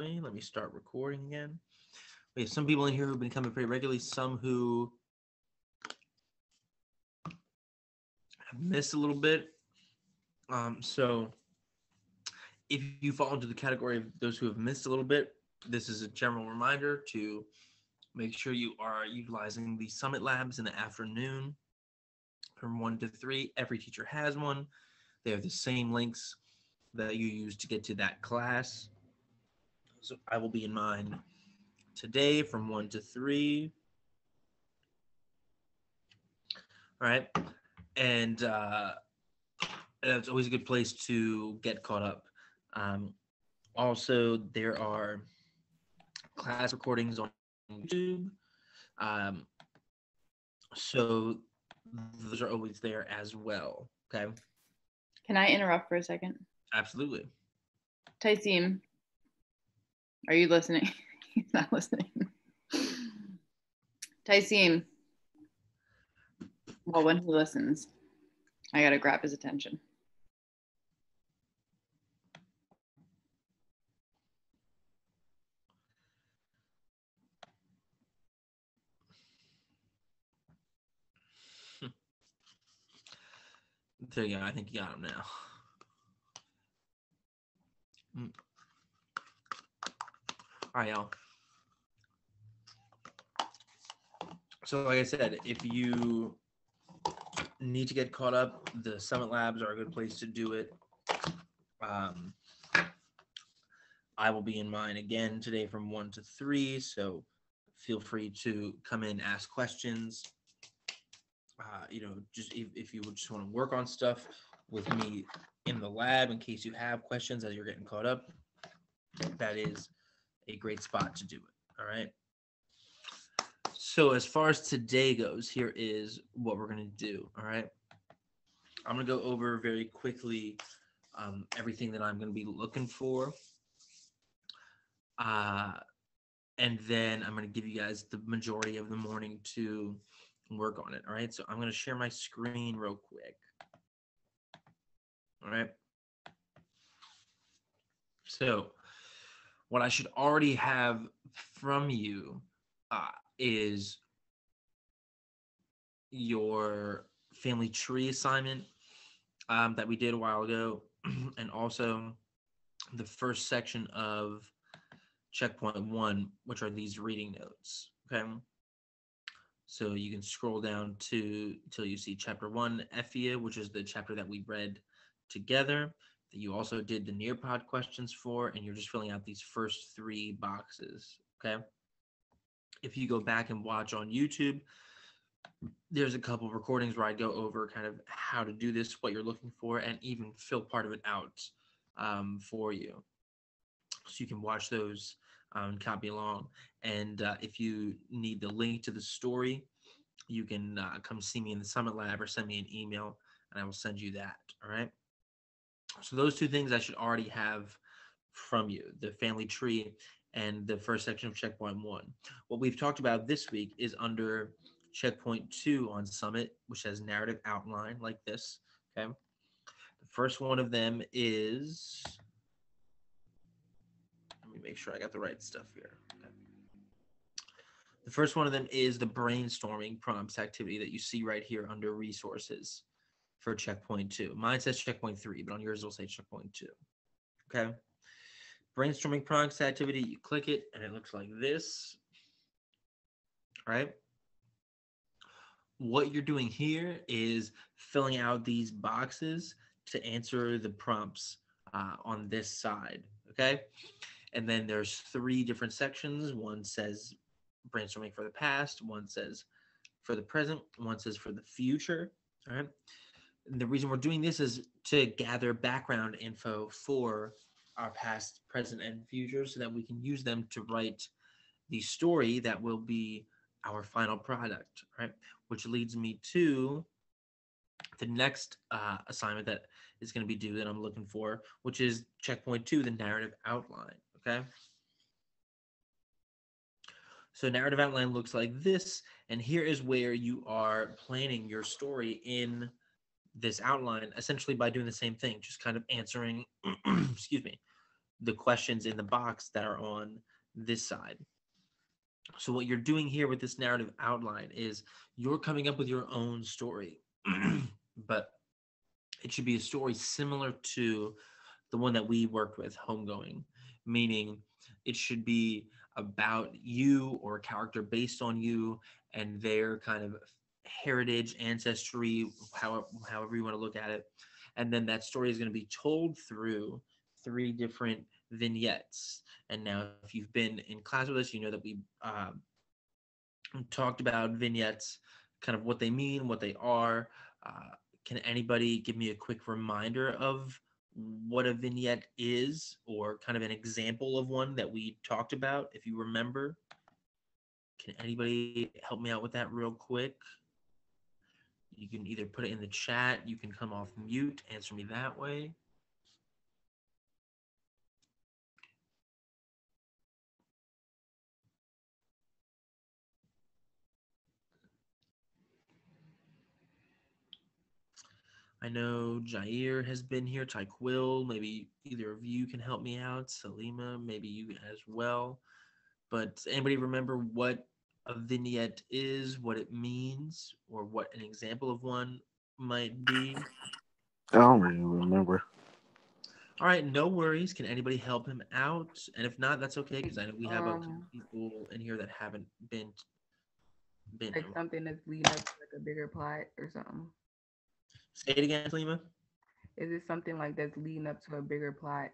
me. Let me start recording again. We have some people in here who've been coming pretty regularly, some who have missed a little bit. So if you fall into the category of those who have missed a little bit, this is a general reminder to make sure you are utilizing the Summit Labs in the afternoon from 1 to 3. Every teacher has one. They have the same links that you use to get to that class. So I will be in mine today from 1 to 3. All right. And it's always a good place to get caught up. Also, there are class recordings on YouTube. So those are always there as well. Okay. Can I interrupt for a second? Absolutely. Tyseem, are you listening? He's not listening. Tyseem. Well, when he listens, I gotta grab his attention. There you go. I think you got him now. All right, y'all. So like I said, if you need to get caught up, the Summit Labs are a good place to do it. I will be in mine again today from 1 to 3, so feel free to come in, ask questions. Just if you would just want to work on stuff with me in the lab in case you have questions as you're getting caught up, that is a great spot to do it. All right. So as far as today goes, here is what we're going to do. All right. I'm going to go over very quickly everything that I'm going to be looking for. And then I'm going to give you guys the majority of the morning to work on it. All right. So I'm going to share my screen real quick. All right. So what I should already have from you is your family tree assignment that we did a while ago, and also the first section of checkpoint 1, which are these reading notes. Okay. So you can scroll down till you see chapter 1, Effia, which is the chapter that we read together, that you also did the Nearpod questions for, and you're just filling out these first 3 boxes. Okay. If you go back and watch on YouTube, there's a couple of recordings where I go over kind of how to do this, what you're looking for, and even fill part of it out for you. So you can watch those and copy along. And if you need the link to the story, you can come see me in the Summit Lab or send me an email, and I will send you that. All right. So those 2 things I should already have from you, the family tree and the first section of checkpoint 1. What we've talked about this week is under checkpoint 2 on Summit, which has narrative outline like this. Okay. The first one of them is, let me make sure I got the right stuff here. Okay. The first one of them is the brainstorming prompts activity that you see right here under resources for checkpoint 2. Mine says checkpoint 3, but on yours it'll say checkpoint 2. Okay. Brainstorming prompts activity, you click it and it looks like this. All right. What you're doing here is filling out these boxes to answer the prompts on this side. Okay. And then there's 3 different sections. One says brainstorming for the past, one says for the present, one says for the future. All right. And the reason we're doing this is to gather background info for our past, present, and future so that we can use them to write the story that will be our final product, right? Which leads me to the next assignment that is going to be due that I'm looking for, which is checkpoint 2, the narrative outline, okay? So narrative outline looks like this, and here is where you are planning your story in this outline, essentially by doing the same thing, just kind of answering, excuse me, the questions in the box that are on this side. So what you're doing here with this narrative outline is you're coming up with your own story, but it should be a story similar to the one that we worked with, Homegoing, meaning it should be about you or a character based on you and their kind of heritage, ancestry, however you want to look at it. And then that story is going to be told through three different vignettes. And now, if you've been in class with us, you know that we talked about vignettes, kind of what they mean, what they are. Uh, can anybody give me a quick reminder of what a vignette is, or kind of an example of one that we talked about, if you remember? Can anybody help me out with that real quick? You can either put it in the chat, you can come off mute, answer me that way. I know Jair has been here, Tyquil, maybe either of you can help me out, Salima, maybe you as well. But does anybody remember what a vignette is, what it means, or what an example of one might be? I don't really remember. All right, no worries. Can anybody help him out? And if not, that's okay, because I know we have a couple people in here that haven't been like something that's leading up to like a bigger plot or something. Say it again, Salima. Is it something like that's leading up to a bigger plot?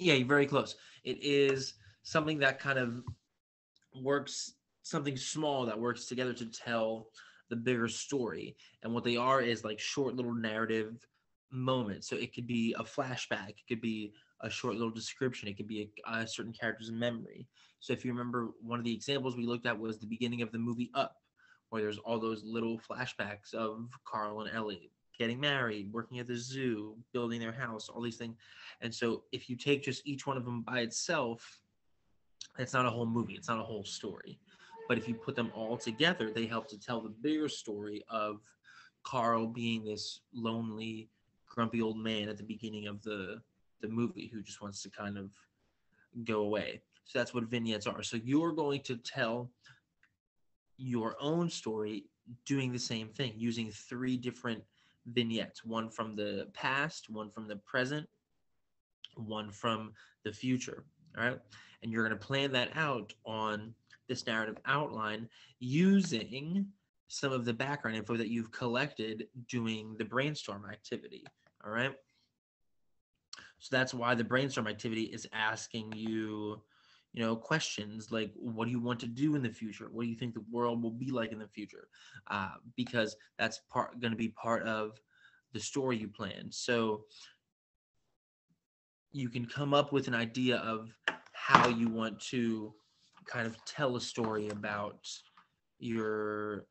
Yeah, you're very close. It is something that kind of works, something small that works together to tell the bigger story. And what they are is like short little narrative moments. So it could be a flashback, it could be a short little description, it could be a certain character's memory. So if you remember, one of the examples we looked at was the beginning of the movie Up, where there's all those little flashbacks of Carl and Ellie getting married, working at the zoo, building their house, all these things. And so if you take just each one of them by itself, it's not a whole movie, it's not a whole story. But if you put them all together, they help to tell the bigger story of Carl being this lonely, grumpy old man at the beginning of the movie who just wants to kind of go away. So that's what vignettes are. So you're going to tell your own story doing the same thing, using three different vignettes, one from the past, one from the present, one from the future. All right. And you're going to plan that out on this narrative outline using some of the background info that you've collected doing the brainstorm activity. All right. So that's why the brainstorm activity is asking you, questions like, what do you want to do in the future? What do you think the world will be like in the future? Because that's going to be part of the story you plan. So you can come up with an idea of how you want to kind of tell a story about your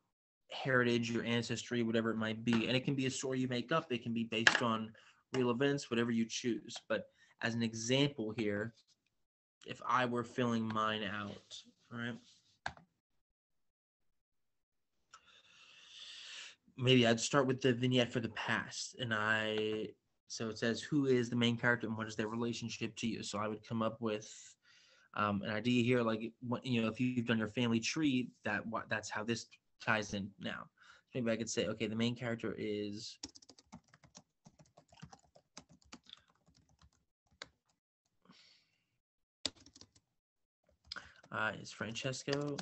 heritage, your ancestry, whatever it might be. And it can be a story you make up. It can be based on real events, whatever you choose. But as an example here, if I were filling mine out, all right, maybe I'd start with the vignette for the past. So it says, who is the main character and what is their relationship to you? So I would come up with an idea here, like, if you've done your family tree, that's how this ties in now. Maybe I could say, okay, the main character is Francesco,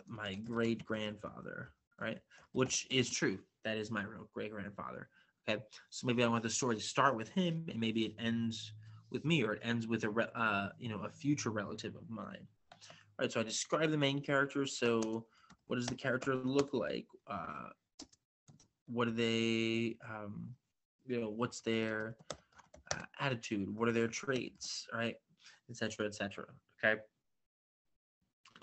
my great grandfather, right? Which is true. That is my real great grandfather. Okay, so maybe I want the story to start with him, and maybe it ends with me, or it ends with a future relative of mine. All right, so I describe the main character. So what does the character look like? What are they? What's their attitude? What are their traits? Right, etc., etc. Okay.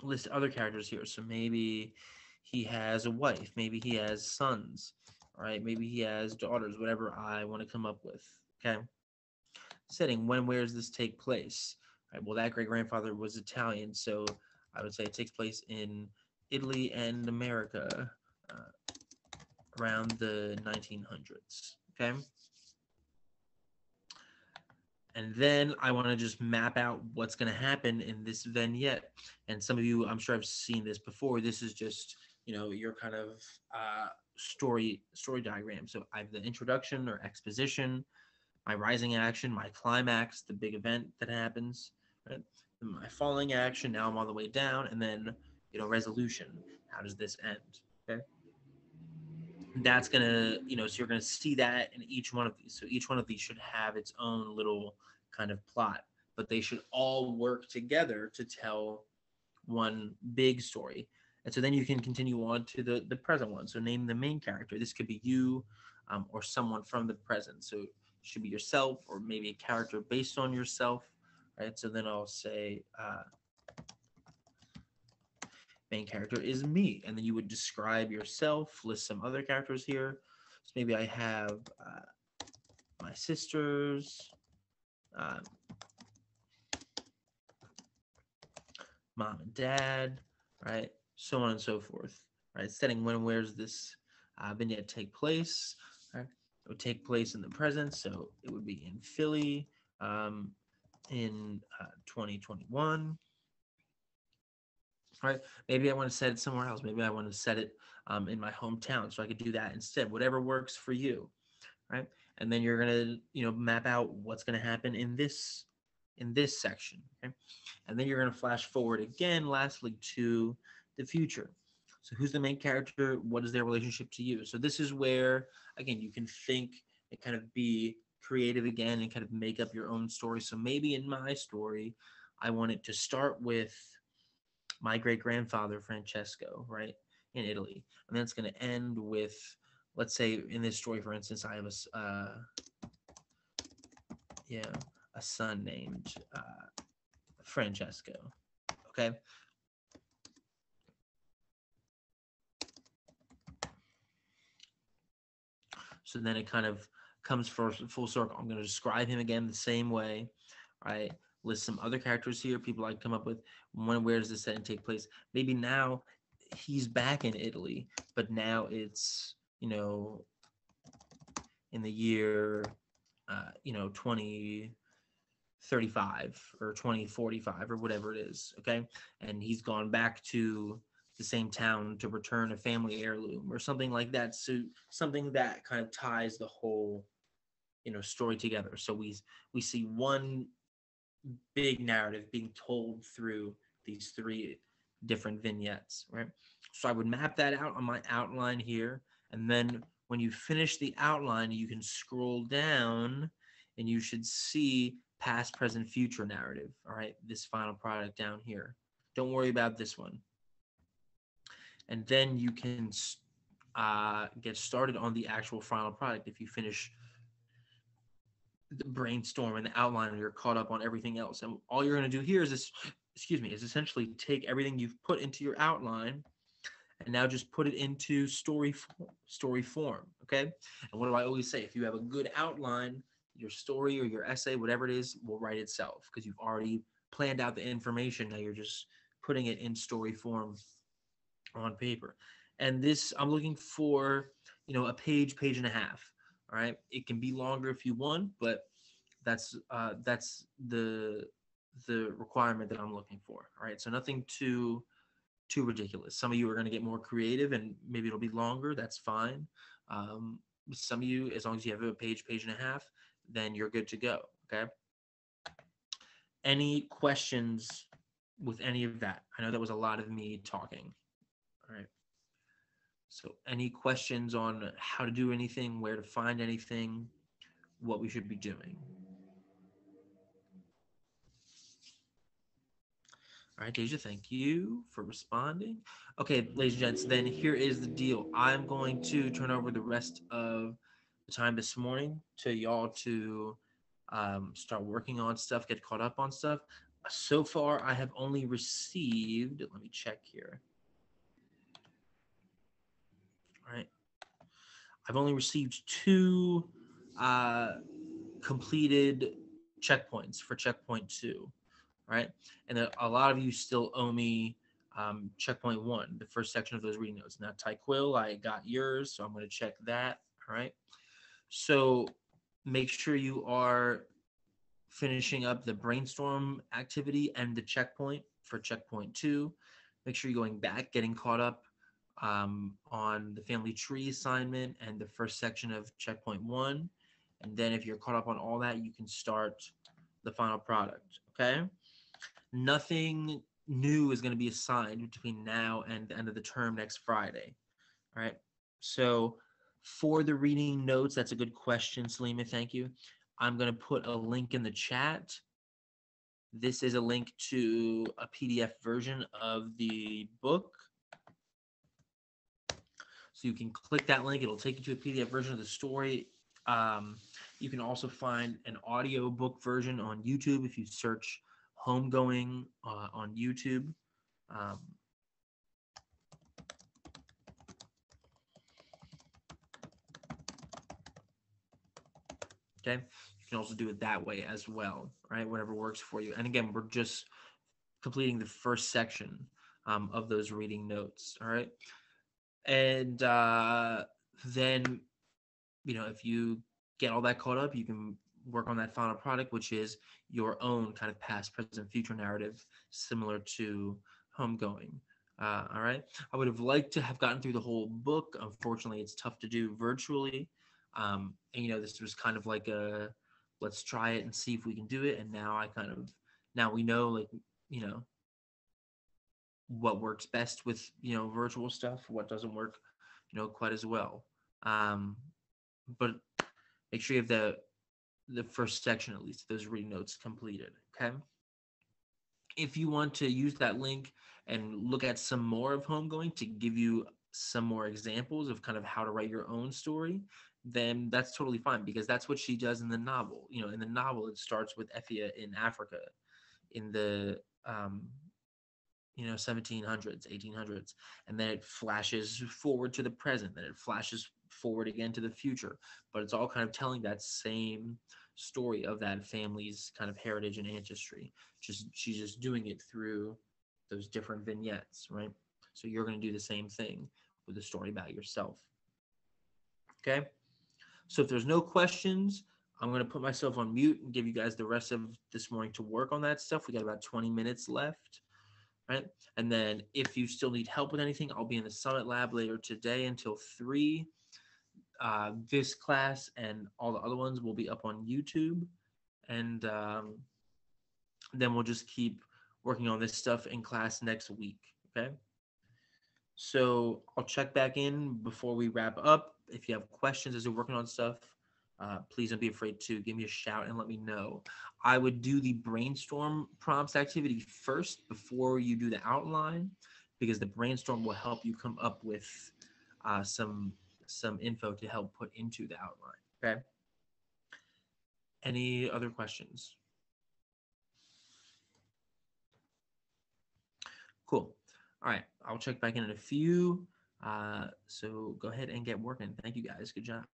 List other characters here. So maybe he has a wife. Maybe he has sons. Right? Maybe he has daughters. Whatever I want to come up with. Okay. Setting. When, where does this take place? Right. Well, that great grandfather was Italian, so I would say it takes place in Italy and America around the 1900s. Okay. And then I want to just map out what's going to happen in this vignette. And some of you, I'm sure I've seen this before. This is just, your kind of story diagram. So I have the introduction or exposition, my rising action, my climax, the big event that happens, right? And my falling action, now I'm all the way down, and then, resolution. How does this end? Okay. That's gonna, so you're gonna see that in each one of these. So each one of these should have its own little kind of plot, but they should all work together to tell one big story. And so then you can continue on to the present one. So name the main character. This could be you, or someone from the present. So it should be yourself, or maybe a character based on yourself, right? So then I'll say, main character is me, and then you would describe yourself, list some other characters here. So maybe I have my sisters, mom and dad, right? So on and so forth, right? Setting when and where's this vignette take place, right? It would take place in the present, so it would be in Philly in 2021. Right? Maybe I want to set it somewhere else. Maybe I want to set it in my hometown, so I could do that instead. Whatever works for you, right? And then you're gonna, map out what's gonna happen in this section, okay? And then you're gonna flash forward again, lastly, to the future. So who's the main character? What is their relationship to you? So this is where, again, you can think and kind of be creative again and kind of make up your own story. So maybe in my story, I want it to start with my great-grandfather Francesco, right, in Italy, and then it's going to end with, let's say in this story, for instance, I have a son named Francesco. Okay. So then it kind of comes full circle. I'm going to describe him again the same way, right? List some other characters here, people I come up with. Where does this setting take place? Maybe now he's back in Italy, but now it's, in the year, 2035 or 2045 or whatever it is, okay? And he's gone back to the same town to return a family heirloom or something like that. So something that kind of ties the whole, story together. So we see one big narrative being told through these three different vignettes, right? So I would map that out on my outline here. And then when you finish the outline, you can scroll down and you should see past, present, future narrative. All right, this final product down here. Don't worry about this one. And then you can get started on the actual final product if you finish the brainstorm and the outline and you're caught up on everything else. And all you're going to do here is is essentially take everything you've put into your outline and now just put it into story form. Okay. And what do I always say? If you have a good outline, your story or your essay, whatever it is, will write itself because you've already planned out the information. Now you're just putting it in story form on paper. And this, I'm looking for, a page and a half. All right. It can be longer if you want, but that's the requirement that I'm looking for. All right. So nothing too ridiculous. Some of you are going to get more creative and maybe it'll be longer. That's fine. Some of you, as long as you have a page and a half, then you're good to go. Okay. Any questions with any of that? I know that was a lot of me talking. All right. So any questions on how to do anything, where to find anything, what we should be doing? All right, Deja, thank you for responding. Okay, ladies and gents, then here is the deal. I'm going to turn over the rest of the time this morning to y'all to start working on stuff, get caught up on stuff. So far, I have only received, let me check here. All right. I've only received 2 completed checkpoints for checkpoint 2, right? And a lot of you still owe me checkpoint 1, the first section of those reading notes. Now, Tyquill, I got yours, so I'm going to check that, all right? So make sure you are finishing up the brainstorm activity and the checkpoint for checkpoint 2. Make sure you're going back, getting caught up on the family tree assignment and the first section of checkpoint 1. And then if you're caught up on all that, you can start the final product, okay? Nothing new is going to be assigned between now and the end of the term next Friday, all right? So for the reading notes, that's a good question, Salima, thank you. I'm going to put a link in the chat. This is a link to a PDF version of the book. So you can click that link. It'll take you to a PDF version of the story. You can also find an audio book version on YouTube if you search Homegoing on YouTube. Okay, you can also do it that way as well, right? Whatever works for you. And again, we're just completing the first section of those reading notes, all right? And then, you know, if you get all that caught up, you can work on that final product, which is your own kind of past, present, future narrative, similar to Homegoing. All right. I would have liked to have gotten through the whole book. Unfortunately, it's tough to do virtually. And, you know, this was kind of like a, let's try it and see if we can do it. And now now we know, like, you know, what works best with, you know, virtual stuff, what doesn't work, you know, quite as well. But make sure you have the first section, at least, those reading notes completed, okay? If you want to use that link and look at some more of Homegoing to give you some more examples of kind of how to write your own story, then that's totally fine, because that's what she does in the novel. You know, in the novel, it starts with Effia in Africa in the, you know, 1700s, 1800s, and then it flashes forward to the present, then it flashes forward again to the future, but it's all kind of telling that same story of that family's kind of heritage and ancestry. She's just doing it through those different vignettes, right? So you're going to do the same thing with a story about yourself. Okay? So if there's no questions, I'm going to put myself on mute and give you guys the rest of this morning to work on that stuff. We got about 20 minutes left, right? And then if you still need help with anything, I'll be in the Summit Lab later today until 3. This class and all the other ones will be up on YouTube. And then we'll just keep working on this stuff in class next week, okay? So I'll check back in before we wrap up. If you have questions as you're working on stuff, please don't be afraid to give me a shout and let me know. I would do the brainstorm prompts activity first before you do the outline, because the brainstorm will help you come up with some info to help put into the outline, okay? Any other questions? Cool. All right, I'll check back in a few. So go ahead and get working. Thank you guys. Good job.